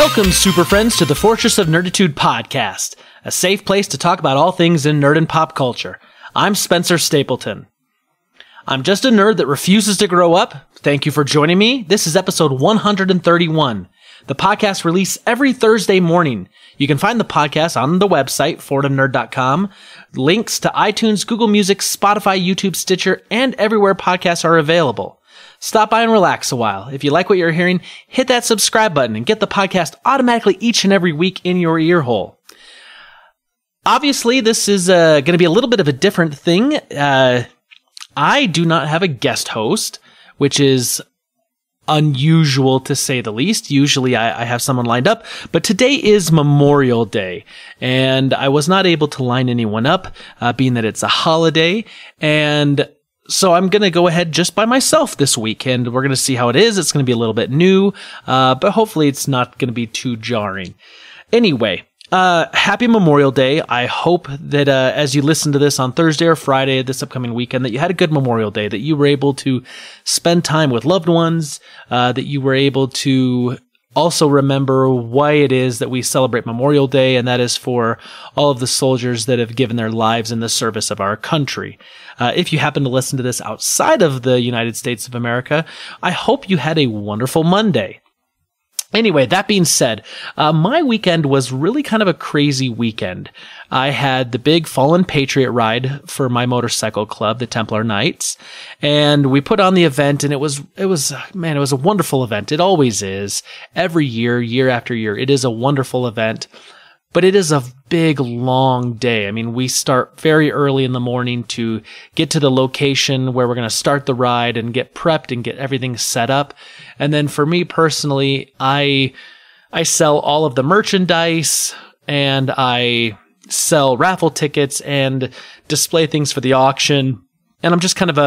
Welcome, super friends, to the Fortress of Nerditude podcast, a safe place to talk about all things in nerd and pop culture. I'm Spencer Stapleton. I'm just a nerd that refuses to grow up. Thank you for joining me. This is episode 131. The podcast releases every Thursday morning. You can find the podcast on the website, FortumNerd.com. Links to iTunes, Google Music, Spotify, YouTube, Stitcher, and everywhere podcasts are available. Stop by and relax a while. If you like what you're hearing, hit that subscribe button and get the podcast automatically each and every week in your ear hole. Obviously, this is going to be a little bit of a different thing. I do not have a guest host, which is unusual to say the least. Usually I have someone lined up, but today is Memorial Day, and I was not able to line anyone up, being that it's a holiday, and so I'm going to go ahead just by myself this week, and we're going to see how it is. It's going to be a little bit new, but hopefully it's not going to be too jarring. Anyway, happy Memorial Day. I hope that as you listen to this on Thursday or Friday this upcoming weekend, that you had a good Memorial Day, that you were able to spend time with loved ones, that you were able to also remember why it is that we celebrate Memorial Day, and that is for all of the soldiers that have given their lives in the service of our country. If you happen to listen to this outside of the United States of America, I hope you had a wonderful Monday. Anyway, that being said, my weekend was really kind of a crazy weekend. I had the big Fallen Patriot ride for my motorcycle club, the Templar Knights, and we put on the event, and it was a wonderful event. It always is. Every year, year after year, it is a wonderful event. But it is a big, long day. I mean, we start very early in the morning to get to the location where we're going to start the ride and get prepped and get everything set up. And then for me personally, I sell all of the merchandise, and I sell raffle tickets and display things for the auction. And I'm just kind of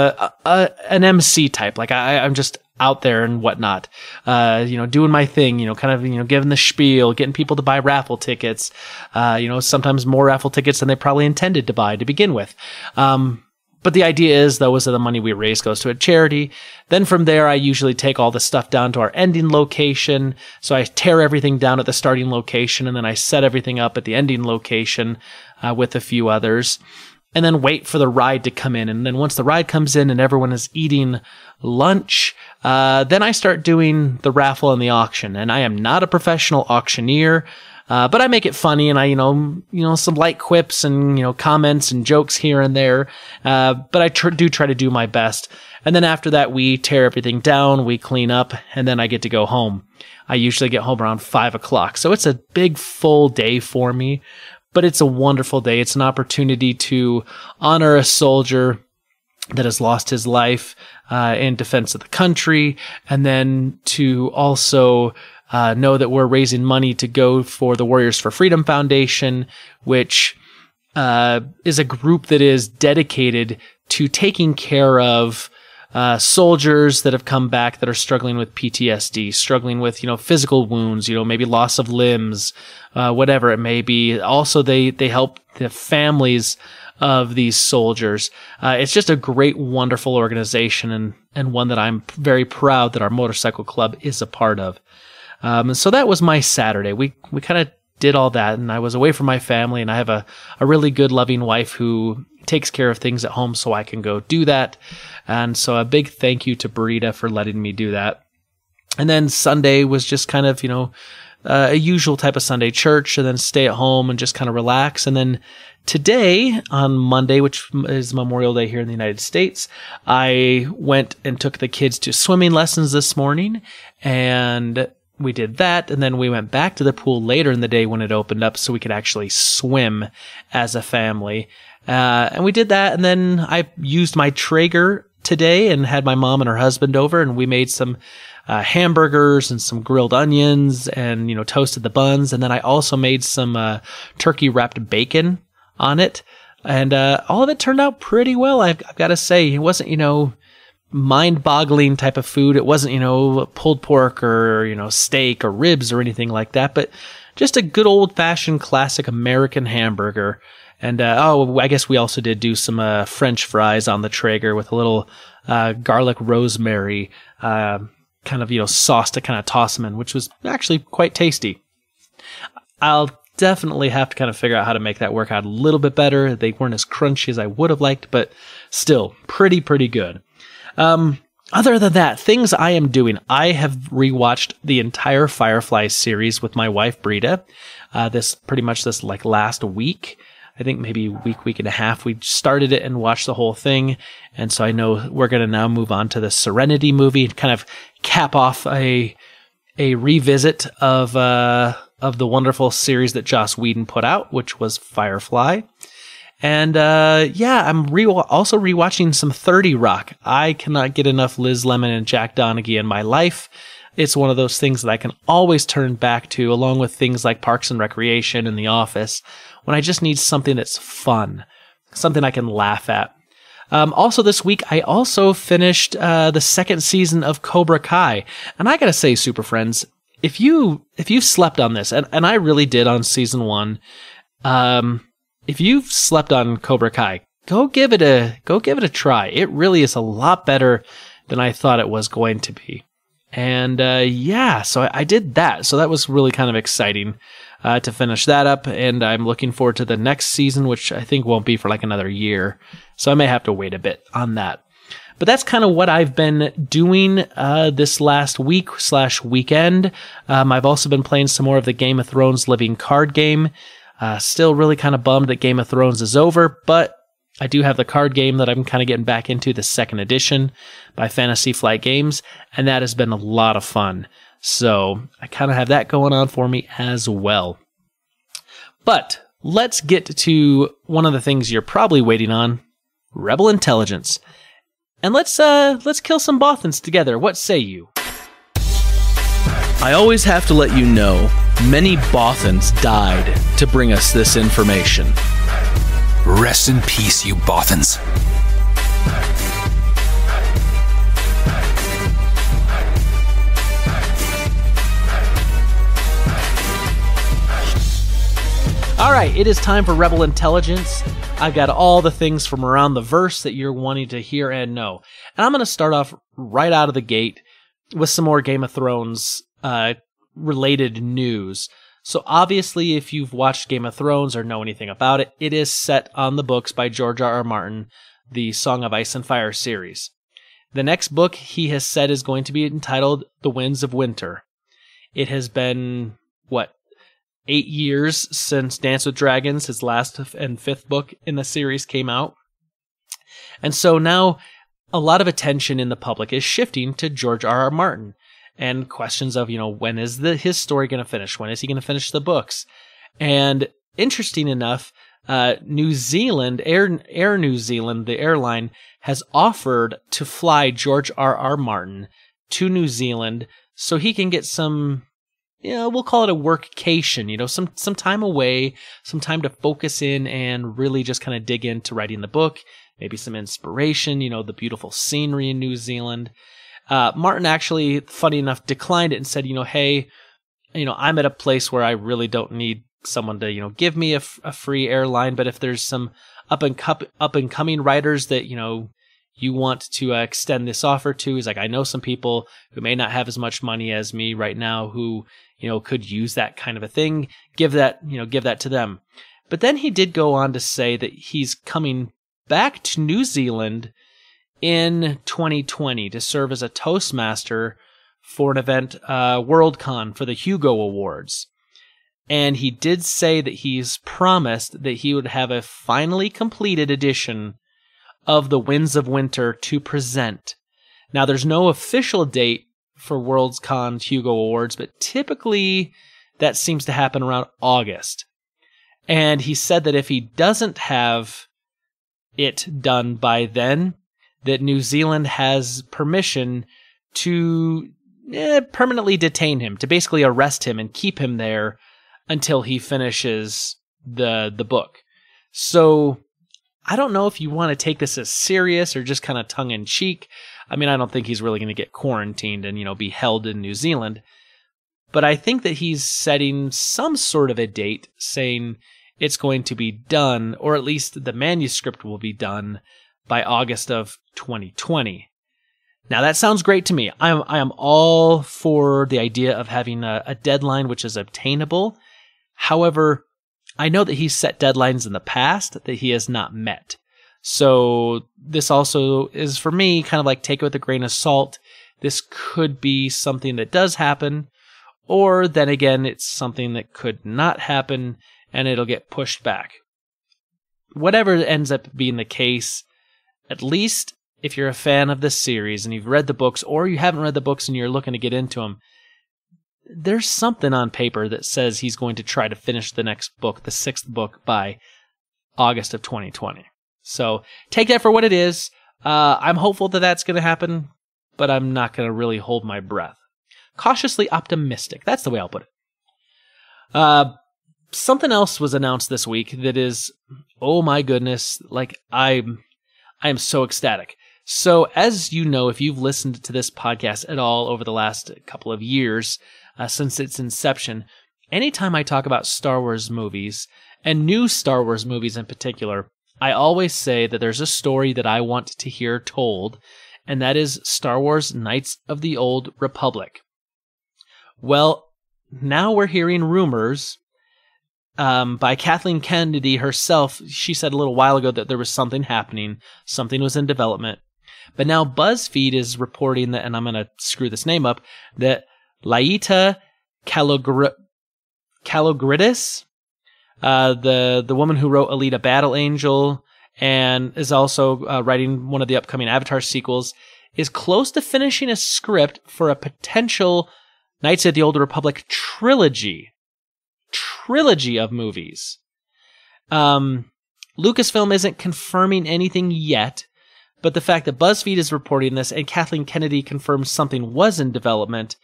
an MC type. Like I'm just out there and whatnot, doing my thing, giving the spiel, getting people to buy raffle tickets, sometimes more raffle tickets than they probably intended to buy to begin with. But the idea is, though, is that the money we raise goes to a charity. Then from there, I usually take all the stuff down to our ending location. So I tear everything down at the starting location, and then I set everything up at the ending location with a few others, and then wait for the ride to come in. And then once the ride comes in and everyone is eating lunch, then I start doing the raffle and the auction. And I am not a professional auctioneer, but I make it funny, and I, some light quips and, comments and jokes here and there. But I do try to do my best. And then after that, we tear everything down, we clean up, and then I get to go home. I usually get home around 5 o'clock. So it's a big full day for me. But it's a wonderful day. It's an opportunity to honor a soldier that has lost his life in defense of the country, and then to also know that we're raising money to go for the Warriors for Freedom Foundation, which is a group that is dedicated to taking care of soldiers that have come back that are struggling with PTSD, struggling with, physical wounds, maybe loss of limbs, whatever it may be. Also, they help the families of these soldiers. It's just a great, wonderful organization, and one that I'm very proud that our motorcycle club is a part of. So that was my Saturday. We kind of did all that, and I was away from my family, and I have a really good, loving wife who takes care of things at home so I can go do that. And so a big thank you to Burita for letting me do that. And then Sunday was just kind of, a usual type of Sunday church, and then stay at home and just kind of relax. And then today, on Monday, which is Memorial Day here in the United States, I went and took the kids to swimming lessons this morning, and we did that, and then we went back to the pool later in the day when it opened up so we could actually swim as a family. And we did that, and then I used my Traeger today and had my mom and her husband over, and we made some hamburgers and some grilled onions and, toasted the buns. And then I also made some turkey wrapped bacon on it. And all of it turned out pretty well, I've got to say. It wasn't, mind-boggling type of food. It wasn't, pulled pork or, steak or ribs or anything like that, but just a good old-fashioned classic American hamburger. And, I guess we also did do some French fries on the Traeger with a little garlic rosemary kind of, sauce to kind of toss them in, which was actually quite tasty. I'll definitely have to kind of figure out how to make that work out a little bit better. They weren't as crunchy as I would have liked, but still pretty good. Other than that, things I am doing. I have rewatched the entire Firefly series with my wife, Brita. This like last week. I think maybe week and a half. We started it and watched the whole thing. And so I know we're going to now move on to the Serenity movie and kind of cap off a revisit of the wonderful series that Joss Whedon put out, which was Firefly. And I'm also rewatching some 30 Rock. I cannot get enough Liz Lemon and Jack Donaghy in my life. It's one of those things that I can always turn back to, along with things like Parks and Recreation and The Office, when I just need something that's fun, something I can laugh at. Also this week, I also finished the second season of Cobra Kai. And I gotta say, Super Friends, if you slept on this, and I really did on season 1, if you've slept on Cobra Kai, go give it a try. It really is a lot better than I thought it was going to be. And so I did that. So that was really kind of exciting to finish that up. And I'm looking forward to the next season, which I think won't be for like another year. So I may have to wait a bit on that. But that's kind of what I've been doing this last week/weekend. I've also been playing some more of the Game of Thrones living card game. Still really kind of bummed that Game of Thrones is over, but I do have the card game that I'm kind of getting back into, the second edition by Fantasy Flight Games, and that has been a lot of fun. So I kind of have that going on for me as well. But let's get to one of the things you're probably waiting on, Rebel Intelligence. And let's kill some Bothans together. What say you? I always have to let you know, many Bothans died to bring us this information. Rest in peace, you Bothans. All right, it is time for Rebel Intelligence. I've got all the things from around the verse that you're wanting to hear and know. And I'm going to start off right out of the gate with some more Game of Thrones related news. So obviously, if you've watched Game of Thrones or know anything about it, it is set on the books by George R.R. Martin, the Song of Ice and Fire series. The next book he has said is going to be entitled The Winds of Winter. It has been, 8 years since Dance with Dragons, his last and fifth book in the series, came out. And so now a lot of attention in the public is shifting to George R.R. Martin and questions of, when is his story going to finish? When is he going to finish the books? And interesting enough, New Zealand, Air New Zealand, the airline, has offered to fly George R.R. Martin to New Zealand so he can get some, we'll call it a workcation, some time away, some time to focus in and really just kind of dig into writing the book, maybe some inspiration, the beautiful scenery in New Zealand. Martin actually, funny enough, declined it and said, hey, I'm at a place where I really don't need someone to, give me a free airline, but if there's some up and coming writers that, you want to extend this offer to, he's like, I know some people who may not have as much money as me right now who, could use that kind of a thing. Give that to them. But then he did go on to say that he's coming back to New Zealand in 2020 to serve as a Toastmaster for an event, Worldcon, for the Hugo Awards. And he did say that he's promised that he would have a finally completed edition of The Winds of Winter to present. Now, there's no official date for Worldcon's Hugo Awards, but typically that seems to happen around August. And he said that if he doesn't have it done by then, that New Zealand has permission to permanently detain him, to basically arrest him and keep him there until he finishes the book. So I don't know if you want to take this as serious or just kind of tongue-in-cheek. I mean, I don't think he's really going to get quarantined and, be held in New Zealand. But I think that he's setting some sort of a date saying it's going to be done, or at least the manuscript will be done by August of 2020. Now, that sounds great to me. I am all for the idea of having a deadline which is obtainable. However, I know that he's set deadlines in the past that he has not met. So this also is, for me, kind of like take it with a grain of salt. This could be something that does happen, or then again, it's something that could not happen and it'll get pushed back. Whatever ends up being the case, at least if you're a fan of this series and you've read the books, or you haven't read the books and you're looking to get into them, there's something on paper that says he's going to try to finish the next book, the 6th book, by August of 2020. So take that for what it is. I'm hopeful that that's going to happen, but I'm not going to really hold my breath. Cautiously optimistic. That's the way I'll put it. Something else was announced this week that is, oh my goodness, like I am so ecstatic. So as you know, if you've listened to this podcast at all over the last couple of years, since its inception, anytime I talk about Star Wars movies, and new Star Wars movies in particular, I always say that there's a story that I want to hear told, and that is Star Wars Knights of the Old Republic. Well, now we're hearing rumors by Kathleen Kennedy herself. She said a little while ago that there was something happening, something was in development. But now BuzzFeed is reporting that, and I'm going to screw this name up, that Laeta Kalogridis, the woman who wrote Alita Battle Angel and is also writing one of the upcoming Avatar sequels, is close to finishing a script for a potential Knights of the Old Republic trilogy of movies. Lucasfilm isn't confirming anything yet, but the fact that BuzzFeed is reporting this and Kathleen Kennedy confirms something was in development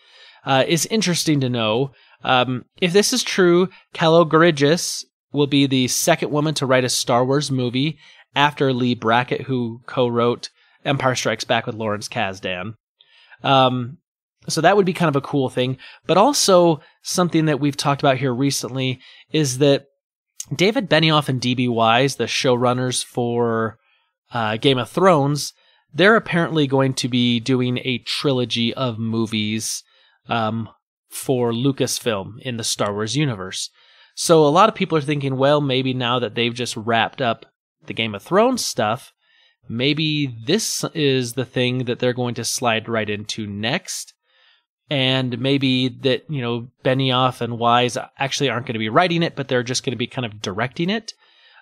is interesting to know. If this is true, Kalogridis will be the second woman to write a Star Wars movie after Lee Brackett, who co-wrote Empire Strikes Back with Lawrence Kasdan. So that would be kind of a cool thing. But also something that we've talked about here recently is that David Benioff and D.B. Wise, the showrunners for Game of Thrones, they're apparently going to be doing a trilogy of movies for Lucasfilm in the Star Wars universe. So a lot of people are thinking, well, maybe now that they've just wrapped up the Game of Thrones stuff, maybe this is the thing that they're going to slide right into next. And maybe that, Benioff and Wise actually aren't going to be writing it, but they're just going to be kind of directing it,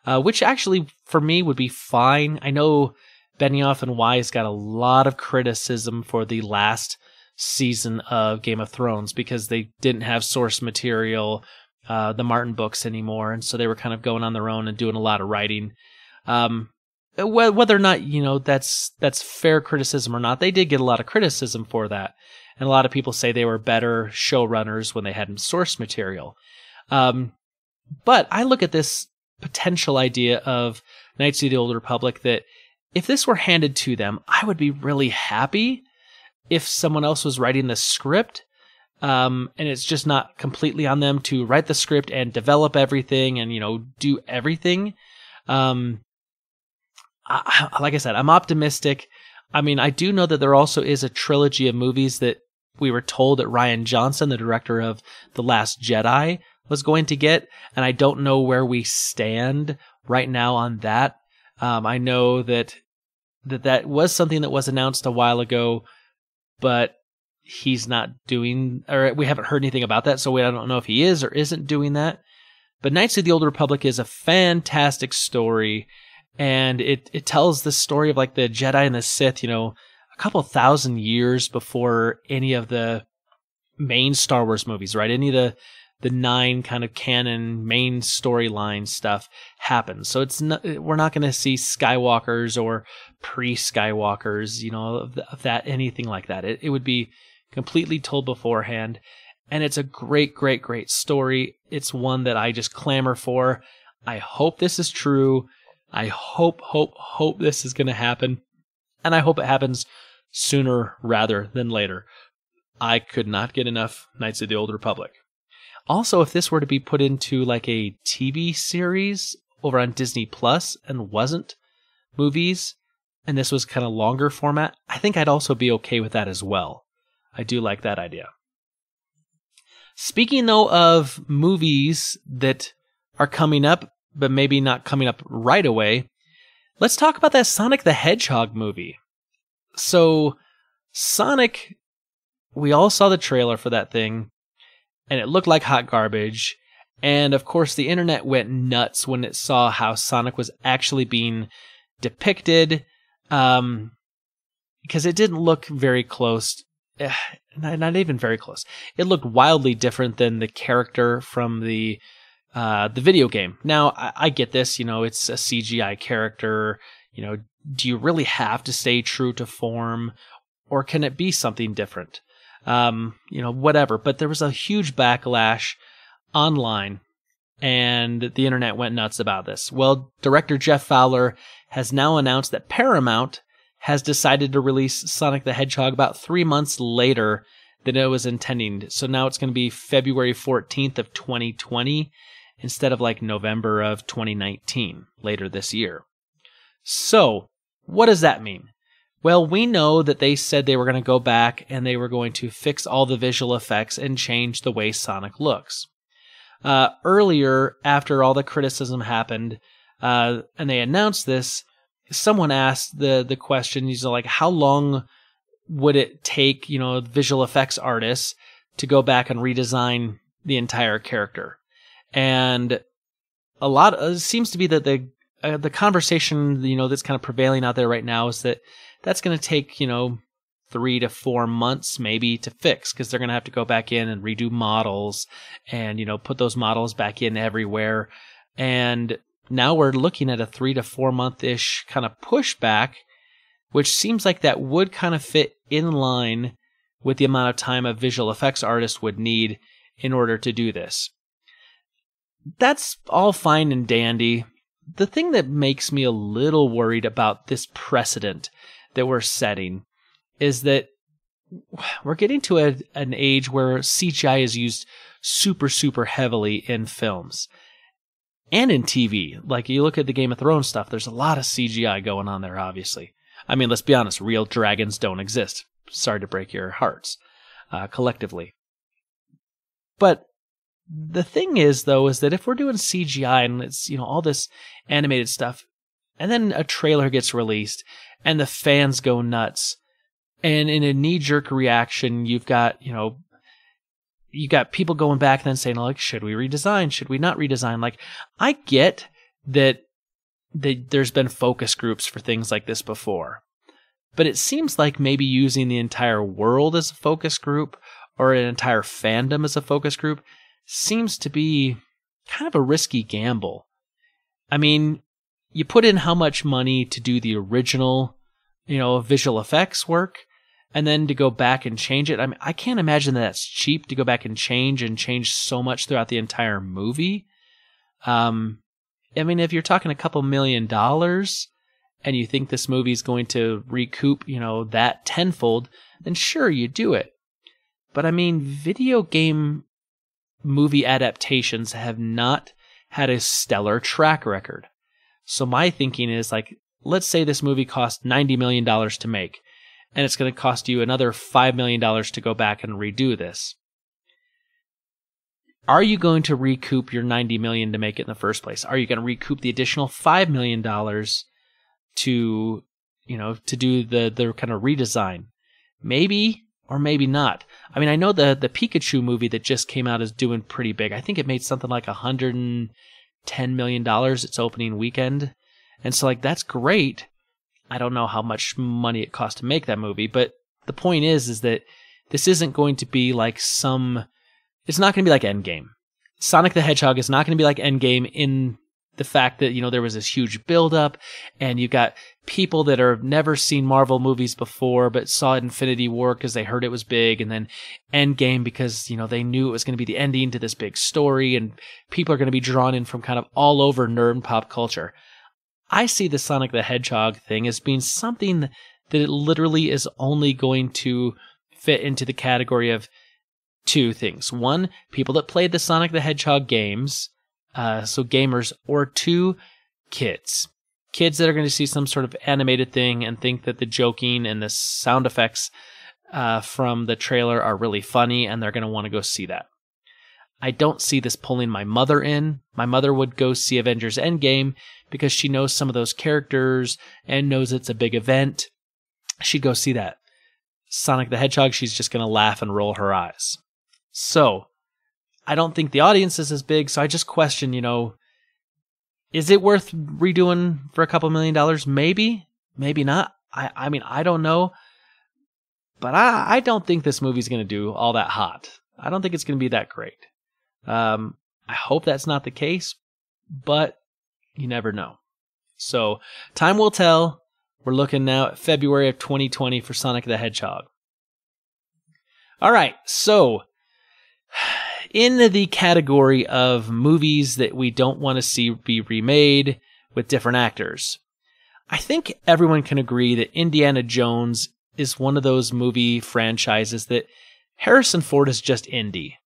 which actually for me would be fine. I know Benioff and Wise got a lot of criticism for the last season of Game of Thrones because they didn't have source material, the Martin books anymore, and so they were kind of going on their own and doing a lot of writing. Whether or not, that's fair criticism or not, they did get a lot of criticism for that. And a lot of people say they were better showrunners when they had source material. But I look at this potential idea of Knights of the Old Republic that if this were handed to them, I would be really happy if someone else was writing the script. And it's just not completely on them to write the script and develop everything and, do everything. Like I said, I'm optimistic. I mean, I do know that there also is a trilogy of movies that we were told that Rian Johnson, the director of The Last Jedi, was going to get, and I don't know where we stand right now on that. I know that was something that was announced a while ago, but he's not doing, or we haven't heard anything about that, so I don't know if he is or isn't doing that. But Knights of the Old Republic is a fantastic story, and it tells the story of like the Jedi and the Sith, a couple thousand years before any of the main Star Wars movies, right? Any of the 9 kind of canon main storyline stuff happens. So we're not going to see Skywalkers or pre-Skywalkers, of that, anything like that. It would be completely told beforehand. And it's a great, great, great story. It's one that I just clamor for. I hope this is true. I hope this is going to happen. And I hope it happens sooner rather than later. I could not get enough Knights of the Old Republic. Also, if this were to be put into like a TV series over on Disney Plus and wasn't movies, and this was kind of longer format, I think I'd also be okay with that as well. I do like that idea. Speaking, though, of movies that are coming up, but maybe not coming up right away, let's talk about that Sonic the Hedgehog movie. So, Sonic, we all saw the trailer for that thing, and it looked like hot garbage. And, of course, the internet went nuts when it saw how Sonic was actually being depicted, because it didn't look very close. Not even very close. It looked wildly different than the character from the video game. Now, I get this, it's a CGI character. Do you really have to stay true to form, or can it be something different? Whatever. But there was a huge backlash online, and the internet went nuts about this. Well, director Jeff Fowler has now announced that Paramount has decided to release Sonic the Hedgehog about 3 months later than it was intending. So now it's going to be February 14th of 2020 instead of like November of 2019, later this year. So what does that mean? Well, we know that they said they were going to go back and they were going to fix all the visual effects and change the way Sonic looks. Earlier, after all the criticism happened, and they announced this, someone asked the question, like, how long would it take, visual effects artists to go back and redesign the entire character? And it seems to be that the conversation, that's kind of prevailing out there right now is that that's going to take, 3 to 4 months maybe to fix, because they're going to have to go back in and redo models and, put those models back in everywhere. And now we're looking at a 3 to 4 month-ish kind of pushback, which seems like that would kind of fit in line with the amount of time a visual effects artist would need in order to do this. That's all fine and dandy. The thing that makes me a little worried about this precedent that we're setting is that we're getting to an age where CGI is used super, super heavily in films. And in TV. Like, you look at the Game of Thrones stuff, there's a lot of CGI going on there, obviously. I mean, let's be honest, real dragons don't exist. Sorry to break your hearts, collectively. But the thing is, though, is that if we're doing CGI and it's, all this animated stuff, and then a trailer gets released, and the fans go nuts, and in a knee-jerk reaction, you've got, you got people going back and then saying, like, should we redesign? Should we not redesign? Like, I get that there's been focus groups for things like this before, but it seems like maybe using the entire world as a focus group or an entire fandom as a focus group seems to be kind of a risky gamble. I mean, you put in how much money to do the original, visual effects work, and then to go back and change it. I mean, I can't imagine that that's cheap to go back and change so much throughout the entire movie. I mean, if you're talking a couple $1 million and you think this movie is going to recoup, that tenfold, then sure, you do it. But I mean, video game movie adaptations have not had a stellar track record. So my thinking is, like, let's say this movie cost $90 million to make, and it's going to cost you another $5 million to go back and redo this. Are you going to recoup your $90 million to make it in the first place? Are you going to recoup the additional $5 million to, to do the kind of redesign? Maybe, or maybe not. I mean, I know the Pikachu movie that just came out is doing pretty big. I think it made something like $110 million its opening weekend. And so, like, that's great. I don't know how much money it cost to make that movie, but the point is that this isn't going to be like it's not going to be like Endgame. Sonic the Hedgehog is not going to be like Endgame in the fact that, there was this huge buildup, and you got people that have never seen Marvel movies before but saw Infinity War because they heard it was big, and then Endgame because, they knew it was going to be the ending to this big story, and people are going to be drawn in from kind of all over nerd and pop culture. I see the Sonic the Hedgehog thing as being something that it literally is only going to fit into the category of two things. One, people that played the Sonic the Hedgehog games, so gamers, or two, kids. Kids that are going to see some sort of animated thing and think that the joking and the sound effects from the trailer are really funny, and they're going to want to go see that. I don't see this pulling my mother in. My mother would go see Avengers Endgame because she knows some of those characters and knows it's a big event. She'd go see that. Sonic the Hedgehog, she's just going to laugh and roll her eyes. So, I don't think the audience is as big, so I just question, is it worth redoing for a couple $1 million? Maybe. Maybe not. I mean, I don't know. But I don't think this movie's going to do all that hot. I don't think it's going to be that great. I hope that's not the case, but you never know. So, time will tell. We're looking now at February of 2020 for Sonic the Hedgehog. All right, so in the category of movies that we don't want to see be remade with different actors, I think everyone can agree that Indiana Jones is one of those movie franchises that Harrison Ford is just Indy.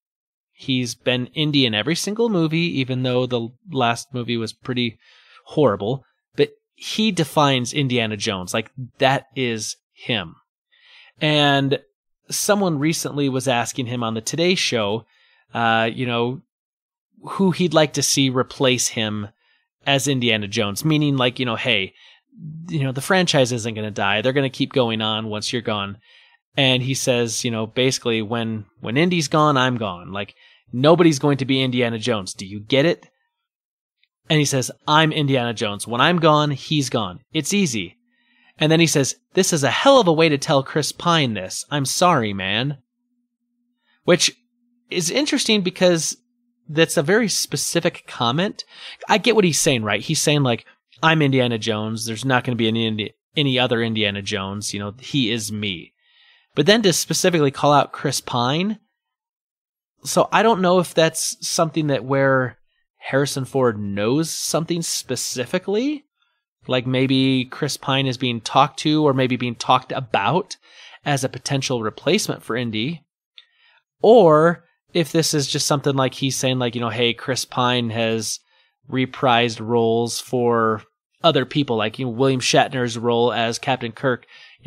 He's been Indy in every single movie, even though the last movie was pretty horrible. But he defines Indiana Jones. Like, that is him. And someone recently was asking him on the Today Show, who he'd like to see replace him as Indiana Jones. Meaning, like, hey, the franchise isn't going to die. They're going to keep going on once you're gone. And he says, basically, when Indy's gone, I'm gone. Like, nobody's going to be Indiana Jones. Do you get it? And he says, I'm Indiana Jones. When I'm gone, he's gone. It's easy. And then he says, this is a hell of a way to tell Chris Pine this. I'm sorry, man. Which is interesting because that's a very specific comment. I get what he's saying, right? He's saying, like, I'm Indiana Jones. There's not going to be any other Indiana Jones. He is me. But then to specifically call out Chris Pine. So I don't know if that's something that where Harrison Ford knows something specifically. Like maybe Chris Pine is being talked to or maybe being talked about as a potential replacement for Indy. Or if this is just something like he's saying, like, hey, Chris Pine has reprised roles for other people, like William Shatner's role as Captain Kirk.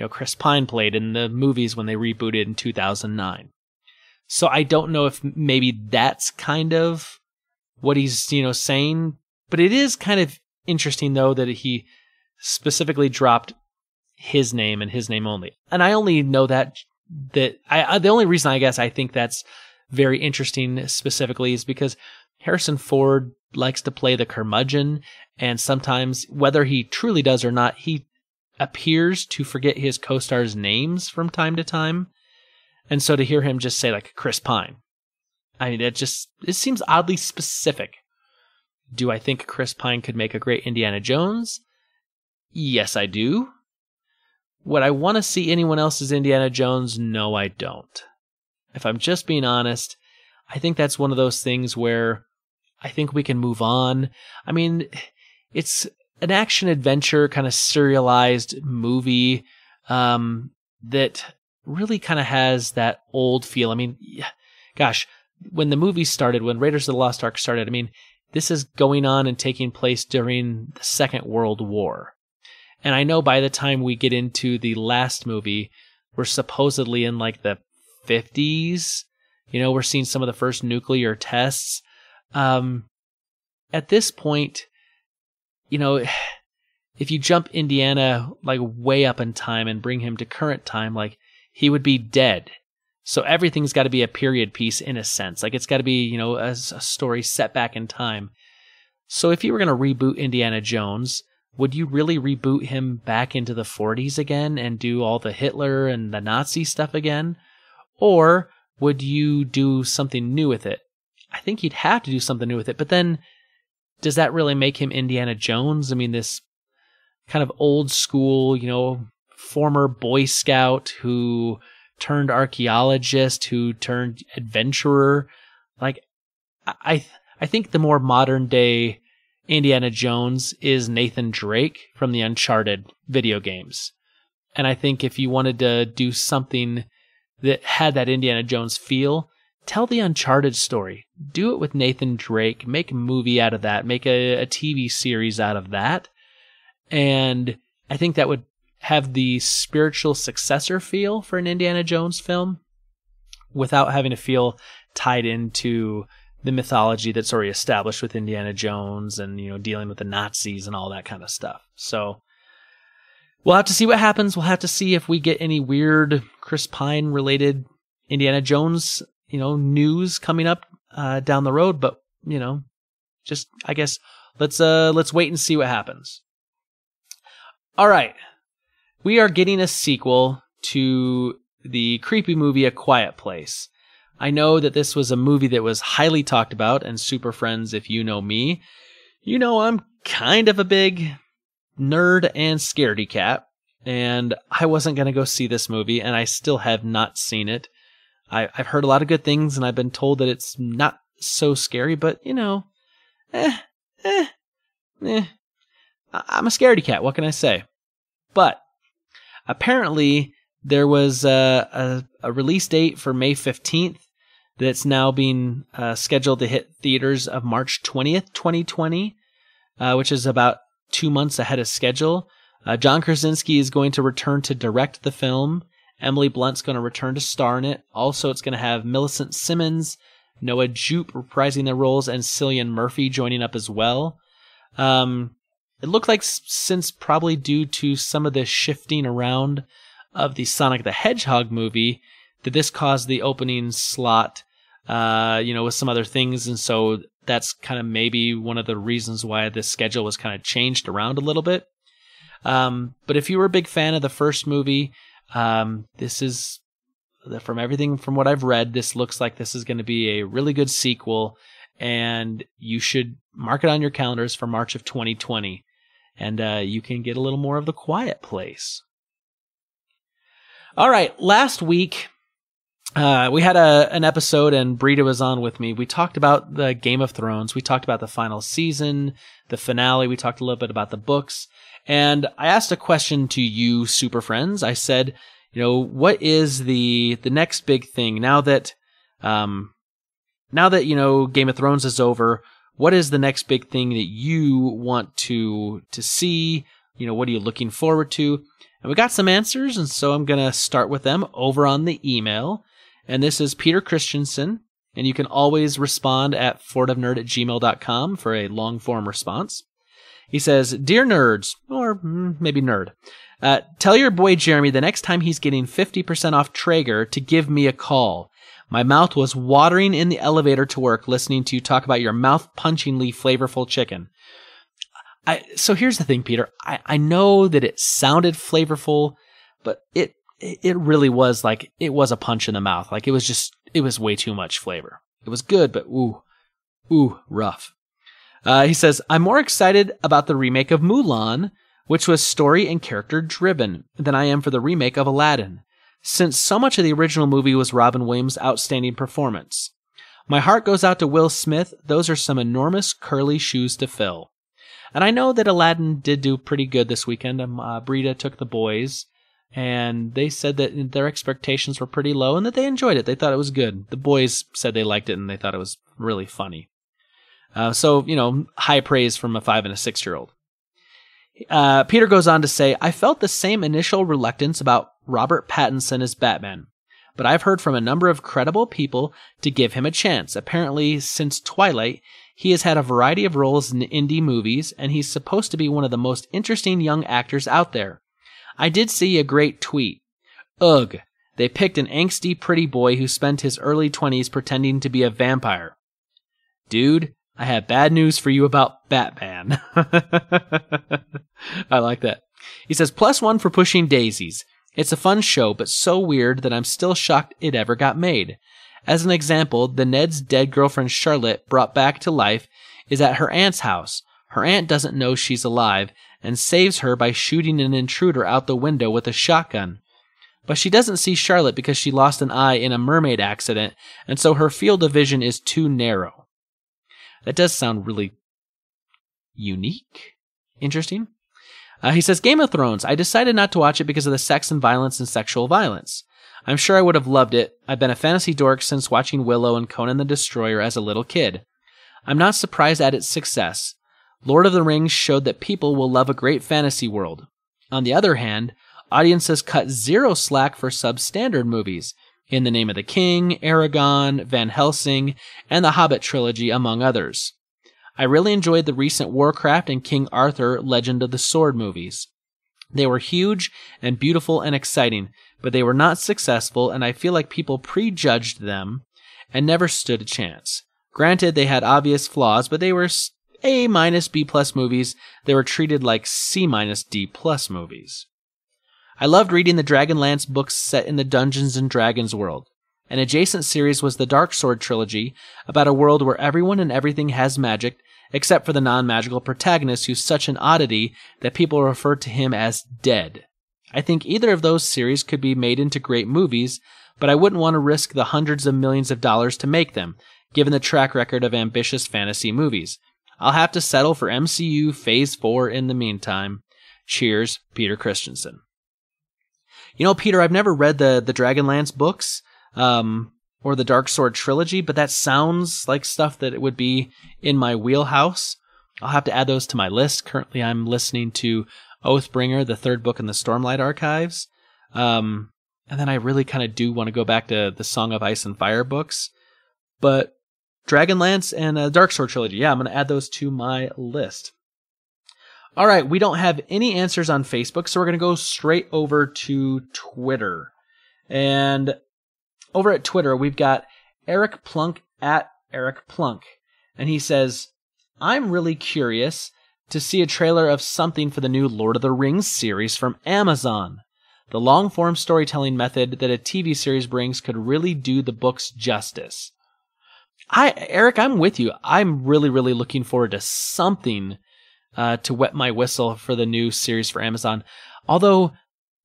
Chris Pine played in the movies when they rebooted in 2009. So I don't know if maybe that's kind of what he's saying, but it is kind of interesting though that he specifically dropped his name and his name only. And I only know that the only reason I guess I think that's very interesting specifically is because Harrison Ford likes to play the curmudgeon, and sometimes, whether he truly does or not, he appears to forget his co-stars' names from time to time. And so to hear him just say, like, Chris Pine, I mean, it seems oddly specific. Do I think Chris Pine could make a great Indiana Jones? Yes, I do. Would I want to see anyone else as Indiana Jones? No, I don't. If I'm just being honest, I think that's one of those things where I think we can move on. I mean, it's an action-adventure kind of serialized movie that really kind of has that old feel. I mean, gosh, when the movie started, when Raiders of the Lost Ark started, I mean, this is going on and taking place during the Second World War. And I know by the time we get into the last movie, we're supposedly in like the 50s. We're seeing some of the first nuclear tests. At this point, if you jump Indiana like way up in time and bring him to current time, like he would be dead. So everything's got to be a period piece in a sense. Like it's got to be, a story set back in time. So if you were going to reboot Indiana Jones, would you really reboot him back into the 40s again and do all the Hitler and the Nazi stuff again? Or would you do something new with it? I think you'd have to do something new with it. But then, does that really make him Indiana Jones? I mean, this kind of old school, former Boy Scout who turned archaeologist, who turned adventurer. Like, I think the more modern day Indiana Jones is Nathan Drake from the Uncharted video games. And I think if you wanted to do something that had that Indiana Jones feel, tell the Uncharted story. Do it with Nathan Drake. Make a movie out of that. Make a TV series out of that. And I think that would have the spiritual successor feel for an Indiana Jones film without having to feel tied into the mythology that's already established with Indiana Jones and, dealing with the Nazis and all that kind of stuff. So we'll have to see what happens. We'll have to see if we get any weird Chris Pine related Indiana Jones, news coming up down the road. But, just, I guess, let's wait and see what happens. All right. We are getting a sequel to the creepy movie A Quiet Place. I know that this was a movie that was highly talked about, and Super Friends, if you know me, I'm kind of a big nerd and scaredy cat, and I wasn't going to go see this movie, and I still have not seen it. I've heard a lot of good things, and I've been told that it's not so scary, but, I'm a scaredy cat, what can I say? But apparently there was a release date for May 15th that's now being scheduled to hit theaters of March 20th, 2020, which is about 2 months ahead of schedule. John Krasinski is going to return to direct the film. Emily Blunt's going to return to star in it. Also, it's going to have Millicent Simmons, Noah Jupe reprising their roles, and Cillian Murphy joining up as well. It looked like, since probably due to some of the shifting around of the Sonic the Hedgehog movie, that this caused the opening slot, with some other things. And so that's kind of maybe one of the reasons why the schedule was kind of changed around a little bit. But if you were a big fan of the first movie, this is, from what I've read, this looks like this is going to be a really good sequel, and you should mark it on your calendars for March of 2020. And you can get a little more of The Quiet Place. All right, last week we had an episode, and Brita was on with me. We talked about the Game of Thrones. We talked about the final season, the finale. We talked a little bit about the books. And I asked a question to you, Super Friends. I said, what is the next big thing now that Game of Thrones is over? What is the next big thing that you want to see? What are you looking forward to? And we got some answers, and so I'm going to start with them over on the email. And this is Peter Christensen, and you can always respond at fortofnerd@gmail.com for a long-form response. He says, "Dear nerds," or maybe nerd, "tell your boy Jeremy the next time he's getting 50% off Traeger to give me a call. My mouth was watering in the elevator to work listening to you talk about your mouth-punchingly flavorful chicken." So here's the thing, Peter. I know that it sounded flavorful, but it really was like, it was a punch in the mouth. Like, it was way too much flavor. It was good, but rough. He says, "I'm more excited about the remake of Mulan, which was story and character driven, than I am for the remake of Aladdin, since so much of the original movie was Robin Williams' outstanding performance. My heart goes out to Will Smith. Those are some enormous curly shoes to fill." And I know that Aladdin did do pretty good this weekend. Brita took the boys, and they said that their expectations were pretty low and that they enjoyed it. They thought it was good. The boys said they liked it and they thought it was really funny. So, high praise from a 5 and a 6-year-old. Peter goes on to say, "I felt the same initial reluctance about Robert Pattinson as Batman, but I've heard from a number of credible people to give him a chance. Apparently, since Twilight, he has had a variety of roles in indie movies, and he's supposed to be one of the most interesting young actors out there. I did see a great tweet. Ugh, they picked an angsty pretty boy who spent his early 20s pretending to be a vampire. Dude, I have bad news for you about Batman." I like that. He says, "+1 for Pushing Daisies. It's a fun show, but so weird that I'm still shocked it ever got made. As an example, the Ned's dead girlfriend Charlotte brought back to life is at her aunt's house. Her aunt doesn't know she's alive and saves her by shooting an intruder out the window with a shotgun. But she doesn't see Charlotte because she lost an eye in a mermaid accident, and so her field of vision is too narrow." That does sound really unique. Interesting. He says, "Game of Thrones. I decided not to watch it because of the sex and violence and sexual violence. I'm sure I would have loved it. I've been a fantasy dork since watching Willow and Conan the Destroyer as a little kid. I'm not surprised at its success. Lord of the Rings showed that people will love a great fantasy world. On the other hand, audiences cut zero slack for substandard movies. In the Name of the King, Aragon, Van Helsing, and the Hobbit trilogy, among others. I really enjoyed the recent Warcraft and King Arthur Legend of the Sword movies. They were huge and beautiful and exciting, but they were not successful, and I feel like people prejudged them and never stood a chance. Granted, they had obvious flaws, but they were A-B+ movies. They were treated like C-D+ movies. I loved reading the Dragonlance books set in the Dungeons & Dragons world. An adjacent series was the Dark Sword trilogy, about a world where everyone and everything has magic, except for the non-magical protagonist who's such an oddity that people refer to him as dead. I think either of those series could be made into great movies, but I wouldn't want to risk the hundreds of millions of dollars to make them, given the track record of ambitious fantasy movies. I'll have to settle for MCU Phase 4 in the meantime. Cheers, Peter Christensen. You know, Peter, I've never read the Dragonlance books, or the Dark Sword trilogy, but that sounds like stuff that it would be in my wheelhouse. I'll have to add those to my list. Currently, I'm listening to Oathbringer, the third book in the Stormlight Archives. And then I really kind of do want to go back to the Song of Ice and Fire books. But Dragonlance and Dark Sword trilogy, yeah, I'm going to add those to my list. All right, we don't have any answers on Facebook, so we're going to go straight over to Twitter. And over at Twitter, we've got Eric Plunk at Eric Plunk. And he says, I'm really curious to see a trailer of something for the new Lord of the Rings series from Amazon. The long-form storytelling method that a TV series brings could really do the books justice. Eric, I'm with you. I'm really, really looking forward to something to wet my whistle for the new series for Amazon. Although,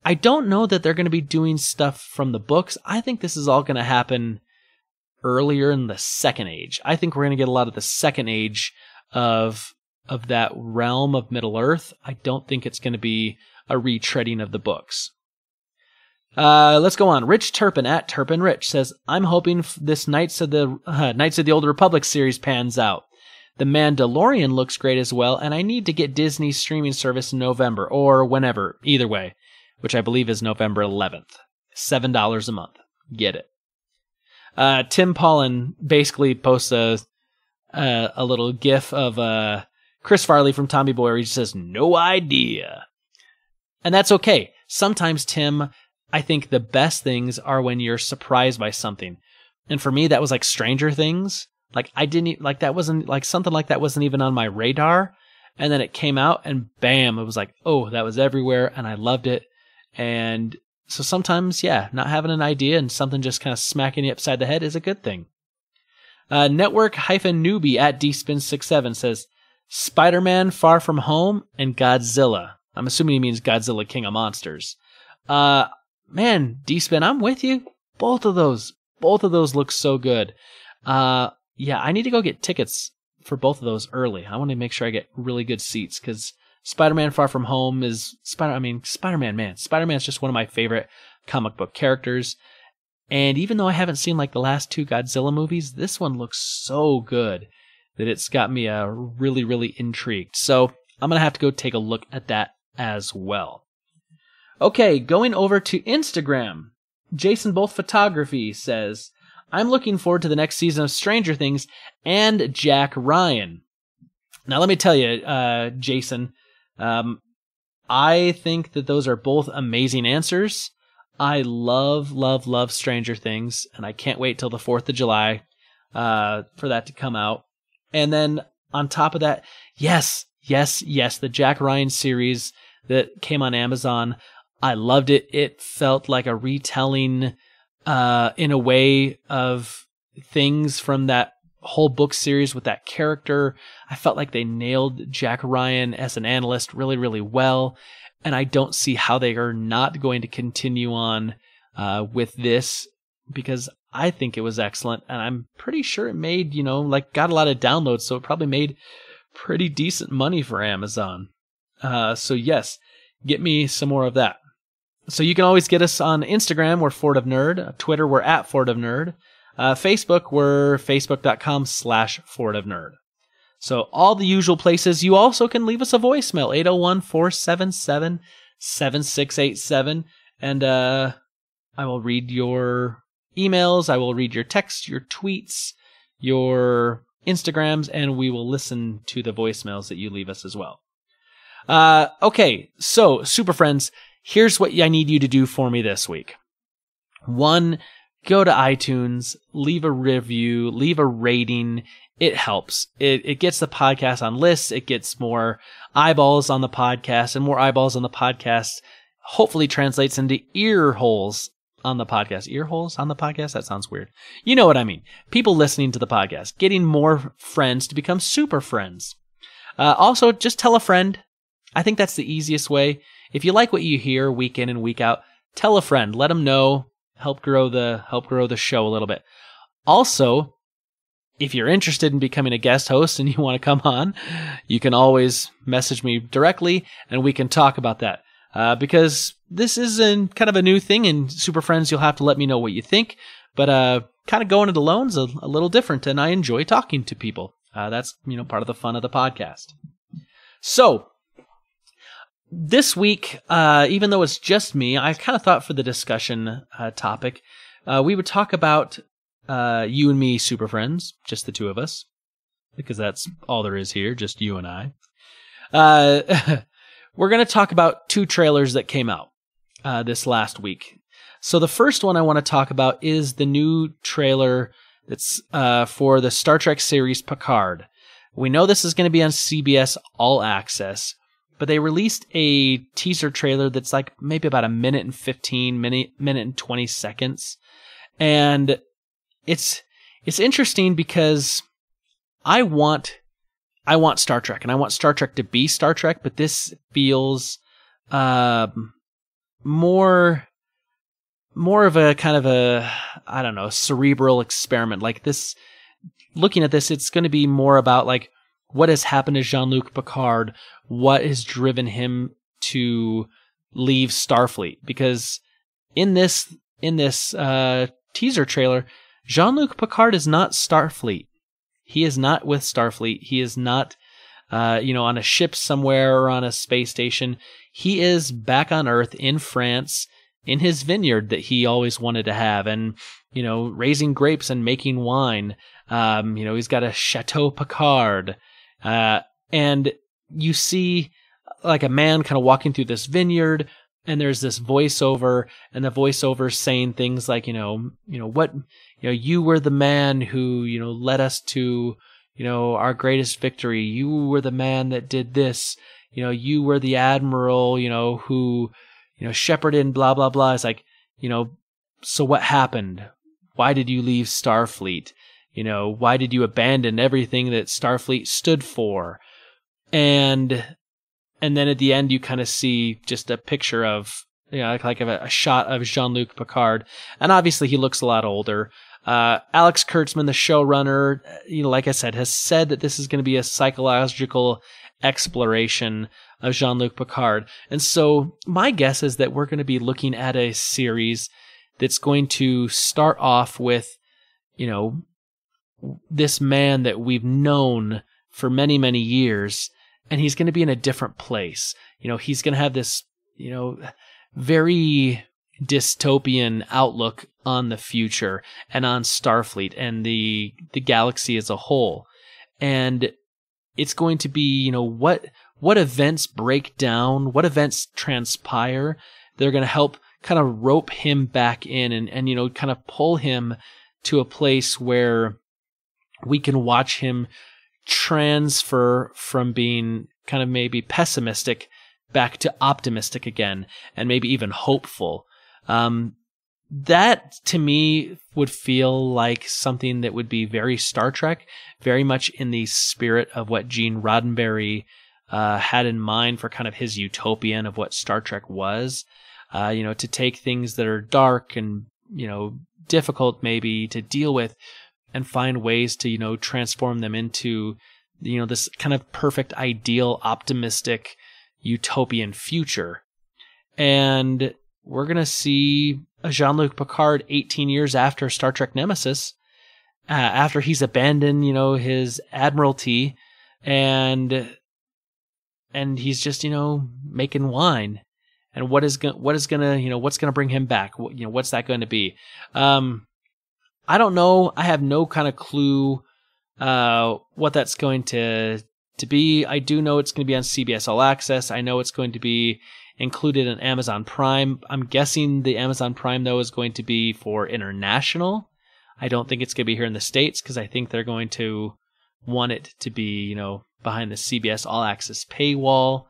I don't know that they're going to be doing stuff from the books. I think this is all going to happen earlier in the Second Age. I think we're going to get a lot of the Second Age of that realm of Middle-earth. I don't think it's going to be a retreading of the books. Let's go on. Rich Turpin at Turpin Rich says, I'm hoping this Knights of the Old Republic series pans out. The Mandalorian looks great as well, and I need to get Disney's streaming service in November, or whenever, either way, which I believe is November 11th. $7 a month. Get it. Tim Paulin basically posts a little gif of Chris Farley from Tommy Boy where he just says, no idea. And that's okay. Sometimes, Tim, I think the best things are when you're surprised by something. And for me, that was like Stranger Things. Like something like that wasn't even on my radar. And then it came out and bam, it was like, oh, that was everywhere. And I loved it. And so sometimes, yeah, not having an idea and something just kind of smacking you upside the head is a good thing. Network-newbie at dspin67 says, Spider-Man Far From Home and Godzilla. I'm assuming he means Godzilla King of Monsters. Man, D-Spin, I'm with you. Both of those look so good. Yeah, I need to go get tickets for both of those early. I want to make sure I get really good seats because Spider-Man Far From Home is Spider-Man, man. Spider-Man's just one of my favorite comic book characters. And even though I haven't seen like the last two Godzilla movies, this one looks so good that it's got me really, really intrigued. So I'm going to have to go take a look at that as well. Okay, going over to Instagram. Jason Both Photography says, I'm looking forward to the next season of Stranger Things and Jack Ryan. Now, let me tell you, Jason, I think that those are both amazing answers. I love, love, love Stranger Things, and I can't wait till the 4th of July for that to come out. And then on top of that, yes, the Jack Ryan series that came on Amazon, I loved it. It felt like a retelling in a way of things from that whole book series with that character. I felt like they nailed Jack Ryan as an analyst really, really well. And I don't see how they are not going to continue on with this because I think it was excellent. And I'm pretty sure it made, got a lot of downloads. So it probably made pretty decent money for Amazon. So yes, get me some more of that. So you can always get us on Instagram, we're Fort of Nerd. Twitter, we're at Fort of Nerd. Facebook, we're facebook.com/Fort of Nerd. So all the usual places. You also can leave us a voicemail, 801-477-7687. And I will read your emails. I will read your texts, your tweets, your Instagrams, and we will listen to the voicemails that you leave us as well. Okay, so Super Friends, here's what I need you to do for me this week. 1, go to iTunes, leave a review, leave a rating. It helps. It gets the podcast on lists. It gets more eyeballs on the podcast, and more eyeballs on the podcast hopefully translates into ear holes on the podcast. Ear holes on the podcast? That sounds weird. You know what I mean. People listening to the podcast, getting more friends to become super friends. Also, just tell a friend. I think that's the easiest way. If you like what you hear week in and week out, tell a friend. Let them know. Help grow the show a little bit. Also, if you're interested in becoming a guest host and you want to come on, you can always message me directly and we can talk about that. Because this is kind of a new thing, and Super Friends, you'll have to let me know what you think. But kind of going it alone's a little different, and I enjoy talking to people. That's part of the fun of the podcast. So this week, even though it's just me, I kind of thought for the discussion topic, we would talk about you and me, Super Friends, just the two of us, because that's all there is here, just you and I. We're going to talk about 2 trailers that came out this last week. So the first one I want to talk about is the new trailer that's for the Star Trek series Picard. We know this is going to be on CBS All Access, but they released a teaser trailer that's like maybe about 1:15 minute and 20 seconds. And it's interesting because I want Star Trek, and I want Star Trek to be Star Trek, but this feels more of a kind of a, I don't know, cerebral experiment. Like this, looking at this, it's going to be more about like what has happened to Jean-Luc Picard, what has driven him to leave Starfleet. Because in this teaser trailer, Jean-Luc Picard is not Starfleet. He is not with Starfleet. He is not, on a ship somewhere or on a space station. He is back on Earth in France in his vineyard that he always wanted to have, and, raising grapes and making wine. He's got a Chateau Picard. And you see like a man kind of walking through this vineyard, and there's this voiceover, and the voiceover saying things like, you were the man who, led us to, our greatest victory. You were the man that did this. You were the admiral, who, shepherded blah, blah, blah. It's like, so what happened? Why did you leave Starfleet? Why did you abandon everything that Starfleet stood for? And then at the end, you kind of see just a picture of, like a shot of Jean-Luc Picard. And obviously he looks a lot older. Alex Kurtzman, the showrunner, like I said, has said that this is going to be a psychological exploration of Jean-Luc Picard. And so my guess is that we're going to be looking at a series that's going to start off with, this man that we've known for many, many years, and he's going to be in a different place. He's going to have this, very dystopian outlook on the future and on Starfleet and the galaxy as a whole. And it's going to be, what events break down, what events transpire. They're going to help kind of rope him back in and kind of pull him to a place where we can watch him transfer from being kind of maybe pessimistic back to optimistic again, and maybe even hopeful. That to me would feel like something that would be very Star Trek, very much in the spirit of what Gene Roddenberry had in mind for kind of his utopian of what Star Trek was. To take things that are dark and, difficult maybe to deal with and find ways to, transform them into, this kind of perfect, ideal, optimistic, utopian future. And we're going to see a Jean-Luc Picard 18 years after Star Trek Nemesis, after he's abandoned, his admiralty, and he's just, making wine. And what's going to bring him back? What's that going to be? I don't know. I have no kind of clue what that's going to be. I do know it's going to be on CBS All Access. I know it's going to be included in Amazon Prime. I'm guessing the Amazon Prime, though, is going to be for international. I don't think it's going to be here in the States because I think they're going to want it to be, behind the CBS All Access paywall.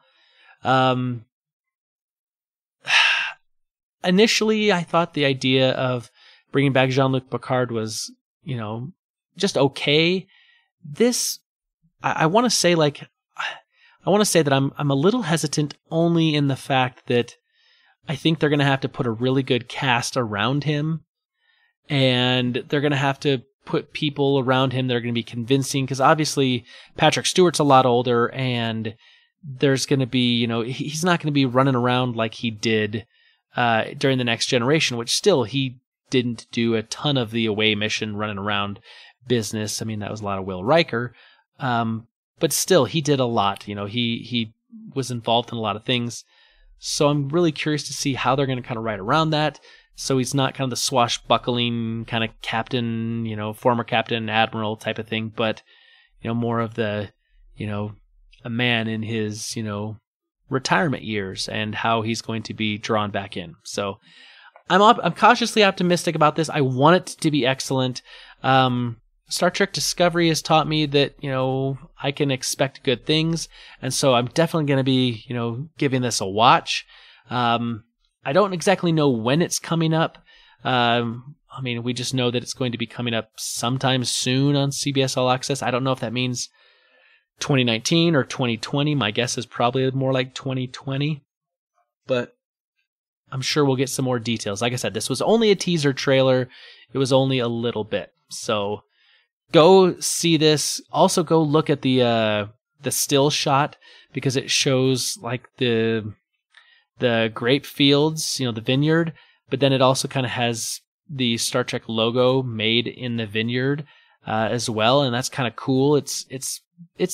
Initially, I thought the idea of bringing back Jean-Luc Picard was, just okay. This, I want to say that I'm a little hesitant only in the fact that I think they're going to have to put a really good cast around him, and they're going to have to put people around him that are going to be convincing, because obviously Patrick Stewart's a lot older, and there's going to be, he's not going to be running around like he did during the Next Generation, which still he didn't do a ton of the away mission running around business. I mean, that was a lot of Will Riker. But still, he did a lot. He was involved in a lot of things. So I'm really curious to see how they're going to kind of ride around that. So he's not kind of the swashbuckling kind of captain, former captain, admiral type of thing, but, more of the, a man in his, retirement years and how he's going to be drawn back in. So I'm cautiously optimistic about this. I want it to be excellent. Star Trek Discovery has taught me that, I can expect good things. And so I'm definitely going to be, giving this a watch. I don't exactly know when it's coming up. We just know that it's going to be coming up sometime soon on CBS All Access. I don't know if that means 2019 or 2020. My guess is probably more like 2020. But I'm sure we'll get some more details. Like I said, this was only a teaser trailer. It was only a little bit. So go see this. Also, go look at the still shot, because it shows like the grape fields, the vineyard, but then it also kind of has the Star Trek logo made in the vineyard as well, and that's kind of cool. It's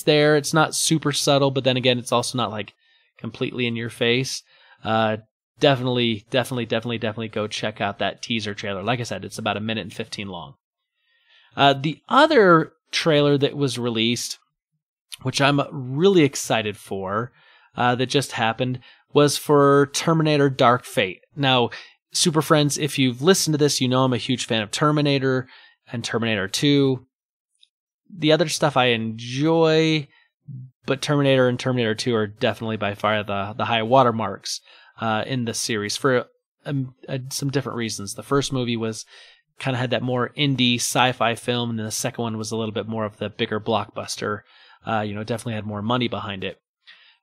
there. It's not super subtle, but then again, it's also not like completely in your face. Definitely go check out that teaser trailer. Like I said, it's about 1:15 long. The other trailer that was released, which I'm really excited for, that just happened, was for Terminator Dark Fate. Now, Super Friends, if you've listened to this, I'm a huge fan of Terminator and Terminator 2. The other stuff I enjoy, but Terminator and Terminator 2 are definitely by far the high watermarks in the series for some different reasons. The first movie was kind of had that more indie sci-fi film, and then the second one was a little bit more of the bigger blockbuster. Definitely had more money behind it.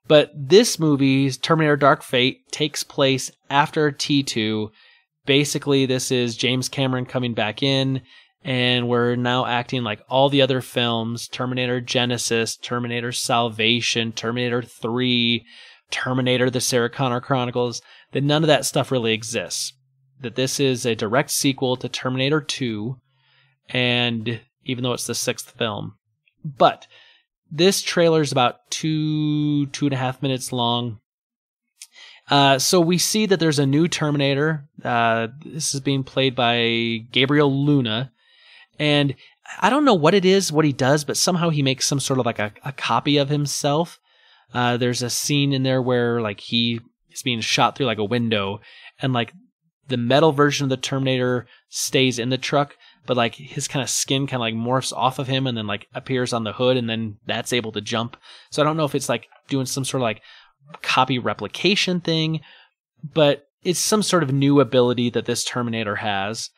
But this movie, Terminator Dark Fate, takes place after T2. Basically, this is James Cameron coming back in, and we're now acting like all the other films: Terminator Genesis, Terminator Salvation, Terminator 3, Terminator The Sarah Connor Chronicles, that none of that stuff really exists. That this is a direct sequel to Terminator 2, and even though it's the 6th film. But this trailer is about 2.5 minutes long. So we see that there's a new Terminator. This is being played by Gabriel Luna. And I don't know what it is, what he does, but somehow he makes some sort of like a copy of himself. There's a scene in there where like he is being shot through like a window, and like the metal version of the Terminator stays in the truck, but like his kind of skin kind of like morphs off of him and then like appears on the hood, and then that's able to jump. So I don't know if it's like doing some sort of like copy replication thing, but it's some sort of new ability that this Terminator has.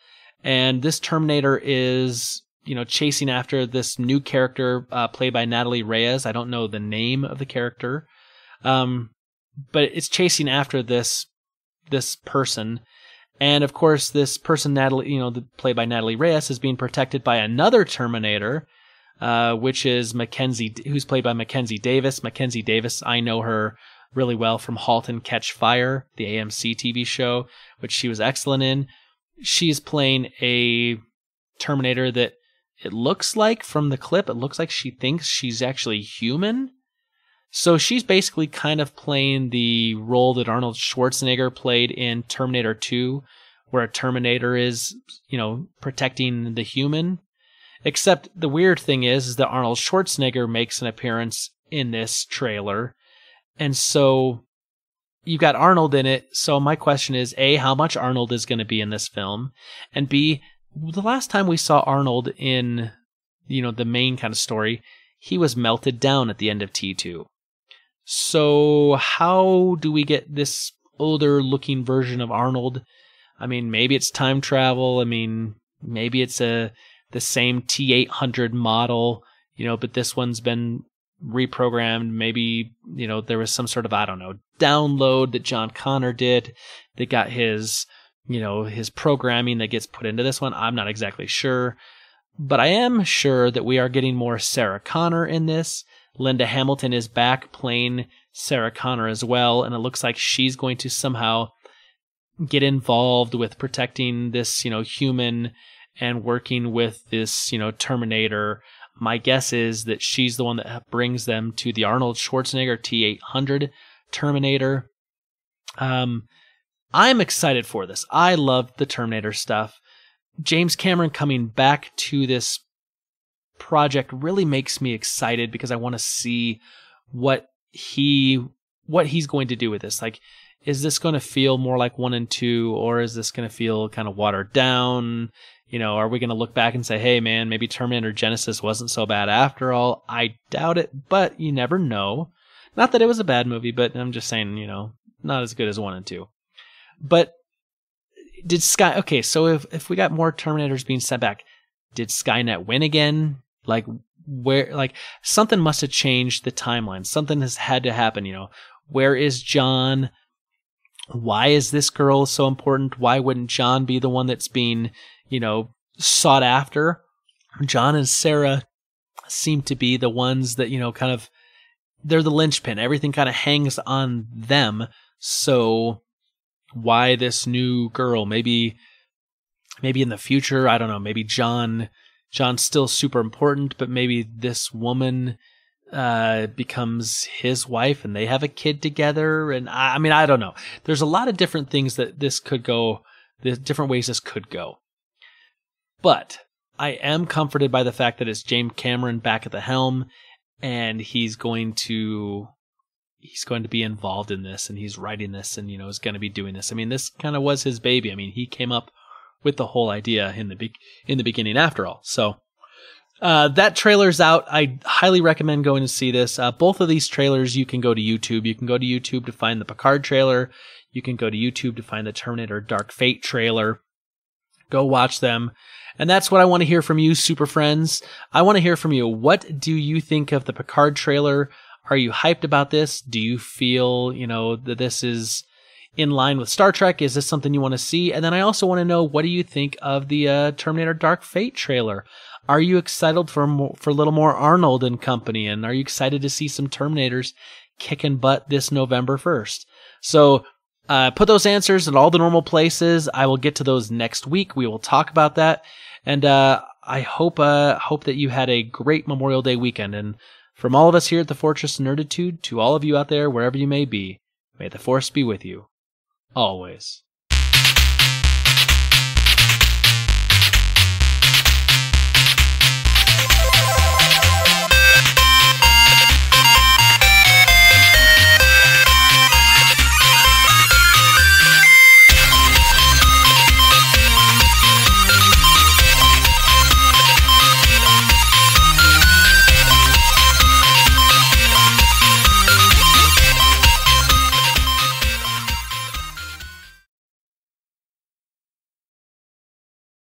And this Terminator is, chasing after this new character played by Natalie Reyes. I don't know the name of the character, but it's chasing after this person. And of course, this person, Natalie, played by Natalie Reyes, is being protected by another Terminator, which is Mackenzie, who's played by Mackenzie Davis. Mackenzie Davis, I know her really well from *Halt and Catch Fire*, the AMC TV show, which she was excellent in. She's playing a Terminator that it looks like, from the clip, it looks like she thinks she's actually human. So she's basically kind of playing the role that Arnold Schwarzenegger played in Terminator 2, where a Terminator is, protecting the human. Except the weird thing is that Arnold Schwarzenegger makes an appearance in this trailer. And so you got Arnold in it. So my question is, A, how much Arnold is going to be in this film? And B, the last time we saw Arnold in, the main kind of story, he was melted down at the end of T2. So how do we get this older looking version of Arnold? I mean, maybe it's time travel. I mean, maybe it's the same T800 model, but this one's been reprogrammed. Maybe, there was some sort of, download that John Connor did that got his, his programming that gets put into this one. I'm not exactly sure, but I am sure that we are getting more Sarah Connor in this. Linda Hamilton is back playing Sarah Connor as well, and it looks like she's going to somehow get involved with protecting this, human and working with this, Terminator. My guess is that she's the one that brings them to the Arnold Schwarzenegger T800 Terminator. I'm excited for this. I love the Terminator stuff. James Cameron coming back to this project really makes me excited because I want to see what he's going to do with this. Like, is this going to feel more like 1 and 2, or is this going to feel kind of watered down? Are we going to look back and say, hey, man, maybe Terminator Genisys wasn't so bad after all? I doubt it, but you never know. Not that it was a bad movie, but I'm just saying, not as good as 1 and 2. But so if we got more Terminators being sent back, did Skynet win again? Something must have changed the timeline. Something has had to happen, Where is John? Why is this girl so important? Why wouldn't John be the one that's being, sought after? John and Sarah seem to be the ones that, kind of, they're the linchpin. Everything kind of hangs on them. So why this new girl? Maybe in the future, I don't know, maybe John's still super important, but maybe this woman becomes his wife and they have a kid together. And I don't know. There's a lot of different things that this could go, the different ways this could go. But I am comforted by the fact that it's James Cameron back at the helm, and he's going to be involved in this, and he's writing this, and is going to be doing this. I mean, this kind of was his baby. I mean, he came up with the whole idea in the beginning, after all. So that trailer's out. I highly recommend going to see this. Both of these trailers, you can go to YouTube. You can go to YouTube to find the Picard trailer. You can go to YouTube to find the Terminator Dark Fate trailer. Go watch them. And that's what I want to hear from you, super friends. I want to hear from you. What do you think of the Picard trailer? Are you hyped about this? Do you feel, that this is in line with Star Trek? Is this something you want to see? And then I also want to know, what do you think of the Terminator Dark Fate trailer? Are you excited for a little more Arnold and company? And are you excited to see some Terminators kicking butt this November 1st? So put those answers in all the normal places. I will get to those next week. We will talk about that. And I hope that you had a great Memorial Day weekend. And from all of us here at the Fortress of Nerditude, to all of you out there, wherever you may be, may the Force be with you. Always.